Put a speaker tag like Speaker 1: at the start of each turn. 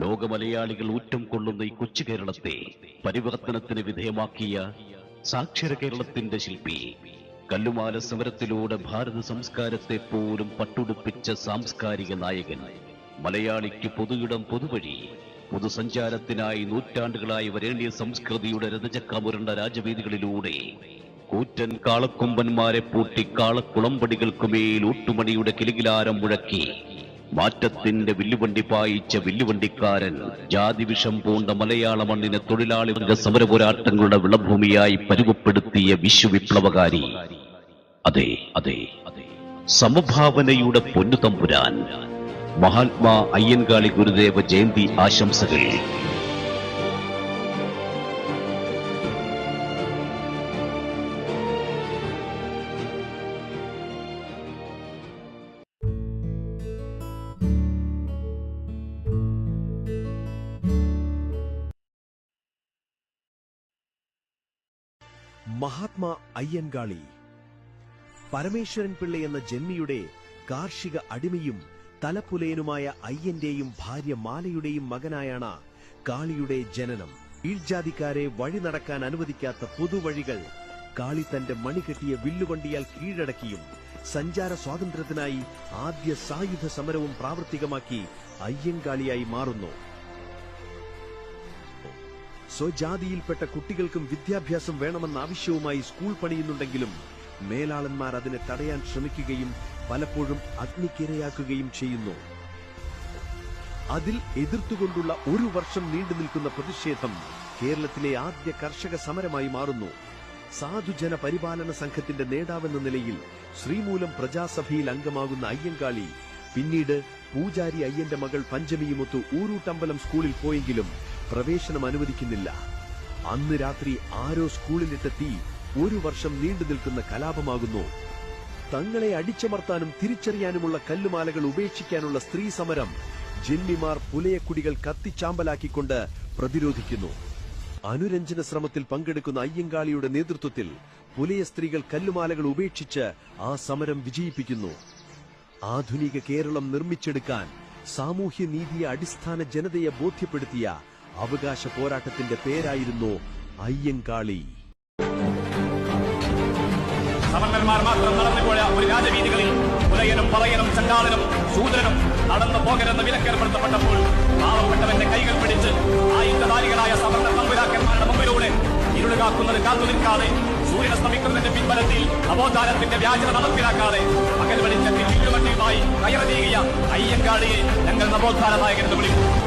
Speaker 1: ലോകമലയാളികൾ ഊറ്റം കൊള്ളുന്ന ഈ കൊച്ചു കേരളത്തെ പരിവർത്തനത്തിന് വിധേയമാക്കിയ സാക്ഷര കേരളത്തിന്റെ ശില്പി, കല്ലുമാല സമരത്തിലൂടെ ഭാരത സംസ്കാരത്തെ പോലും പട്ടുടുപ്പിച്ച സാംസ്കാരിക നായകൻ, മലയാളിക്ക് പൊതുയിടം പൊതുവഴി, പൊതുസഞ്ചാരത്തിനായി നൂറ്റാണ്ടുകളായി വരേണ്ടിയ സംസ്കൃതിയുടെ രഥചക്രമുരണ്ട രാജവീതികളിലൂടെ കൂറ്റൻ കാളക്കൊമ്പന്മാരെ പൂട്ടി കാളക്കുളമ്പടികൾക്കുമേൽ ഊട്ടുമണിയുടെ കിലുകിലാരം മുഴക്കി മാറ്റത്തിന്റെ വില്ലുവണ്ടി പായിച്ച വില്ലുവണ്ടിക്കാരൻ, ജാതിവിഷം പൂണ്ട മലയാള മണ്ണിനെ തൊഴിലാളി വർഗ സമരപോരാട്ടങ്ങളുടെ വിളഭൂമിയായി പരുവപ്പെടുത്തിയ വിശ്വവിപ്ലവകാരി, അതെ അതെ അതെ, സമഭാവനയുടെ പൊന്നുതമ്പുരാൻ, മഹാത്മാ അയ്യൻകാളി ഗുരുദേവ ജയന്തി ആശംസകൾ.
Speaker 2: മഹാത്മാ അയ്യൻകാളി പരമേശ്വരൻ പിള്ള എന്ന ജന്മിയുടെ കാർഷിക അടിമയും തലപ്പുലയനുമായ അയ്യന്റെയും ഭാര്യ മാലയുടെയും മകനായാണ് കാളിയുടെ ജനനം. കീഴ്ജാതിക്കാരെ വഴി നടക്കാൻ അനുവദിക്കാത്ത പൊതുവഴികൾ കാളി തന്റെ മണികെട്ടിയ വില്ലുവണ്ടിയാൽ കീഴടക്കിയും സഞ്ചാര സ്വാതന്ത്ര്യത്തിനായി ആദ്യ സായുധ സമരവും പ്രാവർത്തികമാക്കി അയ്യൻകാളിയായി മാറുന്നു. സ്വജാതിയിൽപ്പെട്ട കുട്ടികൾക്കും വിദ്യാഭ്യാസം വേണമെന്ന ആവശ്യവുമായി സ്കൂൾ പണിയുന്നുണ്ടെങ്കിലും മേലാളന്മാർ അതിനെ തടയാൻ ശ്രമിക്കുകയും പലപ്പോഴും അഗ്നിക്കിരയാക്കുകയും ചെയ്യുന്നു. അതിൽ എതിർത്തുകൊണ്ടുള്ള ഒരു വർഷം നീണ്ടു നിൽക്കുന്ന പ്രതിഷേധം കേരളത്തിലെ ആദ്യ കർഷക സമരമായി മാറുന്നു. സാധുജന പരിപാലന സംഘത്തിന്റെ നേതാവെന്ന നിലയിൽ ശ്രീമൂലം പ്രജാസഭയിൽ അംഗമാകുന്ന അയ്യൻകാളി പിന്നീട് പൂജാരി അയ്യന്റെ മകൾ പഞ്ചമിയുമൊത്ത് ഊരൂട്ടമ്പലം സ്കൂളിൽ പോയെങ്കിലും പ്രവേശനം അനുവദിക്കുന്നില്ല. അന്ന് രാത്രി ആരോ സ്കൂളിലിട്ട തീ ഒരു വർഷം നീണ്ടു നിൽക്കുന്ന കലാപമാകുന്നു. തങ്ങളെ അടിച്ചമർത്താനും തിരിച്ചറിയാനുമുള്ള കല്ലുമാലകൾ ഉപേക്ഷിക്കാനുള്ള സ്ത്രീ സമരം ജന്മിമാർ പുലയക്കുടികൾ കത്തിച്ചാമ്പലാക്കിക്കൊണ്ട് പ്രതിരോധിക്കുന്നു. അനുരഞ്ജന ശ്രമത്തിൽ പങ്കെടുക്കുന്ന അയ്യൻകാളിയുടെ നേതൃത്വത്തിൽ പുലയ സ്ത്രീകൾ കല്ലുമാലകൾ ഉപേക്ഷിച്ച് ആ സമരം വിജയിപ്പിക്കുന്നു. ആധുനിക കേരളം നിർമ്മിച്ചെടുക്കാൻ സാമൂഹ്യനീതിയെ അടിസ്ഥാന ജനതയെ ബോധ്യപ്പെടുത്തിയ അവകാശ പോരാട്ടത്തിന്റെ പേരായിരുന്നു അയ്യൻകാളി.
Speaker 3: സമന്വന്മാർ മാത്രം നടന്നുപോയ ഒരു രാജവീതികളിൽ പുലയനും പറയനും ചണ്ടാളനും ശൂദ്രനും നടന്നു പോകരുതെന്ന് വിലക്കേർപ്പെടുത്തപ്പെട്ടപ്പോൾ പാവപ്പെട്ടവന്റെ കൈകൾ പിടിച്ച് ആയുധധാരികളായ സവർണ തമ്പുരാക്കന്മാരുടെ മുമ്പിലൂടെ ഇരുളുകാക്കുന്നത് കാത്തു നിൽക്കാതെ, സൂര്യനസ്തമിക്കുന്നതിന്റെ പിൻബലത്തിൽ നവോത്ഥാനത്തിന്റെ വ്യാജന നടപ്പിലാക്കാതെ പകൽ വെളിച്ചത്തിൽ വില്ലുവണ്ടിയുമായി കയറിയ അയ്യൻകാളിയെ ഞങ്ങൾ നവോത്ഥാന നായകൻ എന്ന് വിളിക്കും.